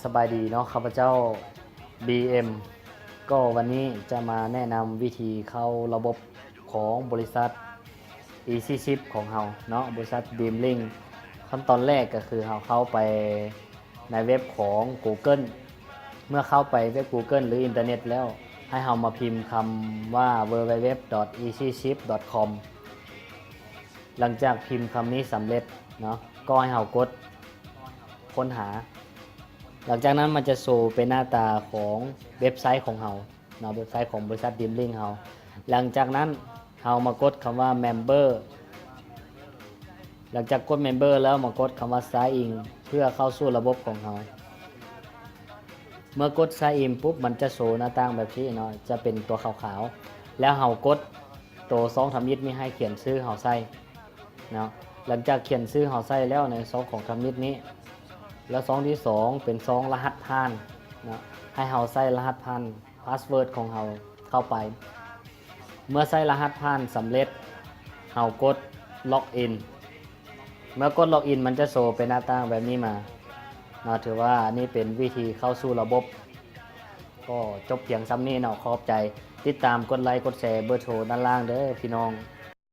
สบายดีเนาะข้าพเจ้า BM ก็วันนี้จะมาแนะนำวิธีเข้าระบบของบริษัท Easy Ship ของเราเนาะบริษัท Dreamlink ขั้นตอนแรกก็คือเราเข้าไปในเว็บของ Google เมื่อเข้าไปเว็บ Google หรืออินเทอร์เน็ตแล้วให้เรามาพิมพ์คำว่า www.easyship.com หลังจากพิมพ์คำนี้สำเร็จเนาะก็ให้เรากดค้นหาหลังจากนั้นมันจะโชว์เป็นหน้าตาของเว็บไซต์ของเราเนาะเว็บไซต์ของบริษัท Dreamlink เราหลังจากนั้นเรามากดคำว่า Member หลังจากกด Member แล้วมากดคำว่า Sign in เพื่อเข้าสู่ระบบของเราเมื่อกด Sign in ปุ๊บมันจะโชว์หน้าต่างแบบนี้เนาะจะเป็นตัวขาวๆแล้วเรากดตัวซองทำยิดมีให้เขียนชื่อเราใส่เนาะหลังจากเขียนชื่อเราใส่แล้วในซองของทำยิดนี้แล้วซองที่2เป็นซองรหัสผ่านนะให้เราใส่รหัสผ่านพาสเวิร์ดของเราเข้าไปเมื่อใส่รหัสผ่านสำเร็จเรากดล็อกอินเมื่อกดล็อกอินมันจะโชว์เป็นหน้าต่างแบบนี้มาถือว่านี่เป็นวิธีเข้าสู่ระบบก็จบเพียงซ้ำนี้เนาะขอบใจติดตามกดไลค์กดแชร์เบอร์โทรด้านล่างเด้อพี่น้อง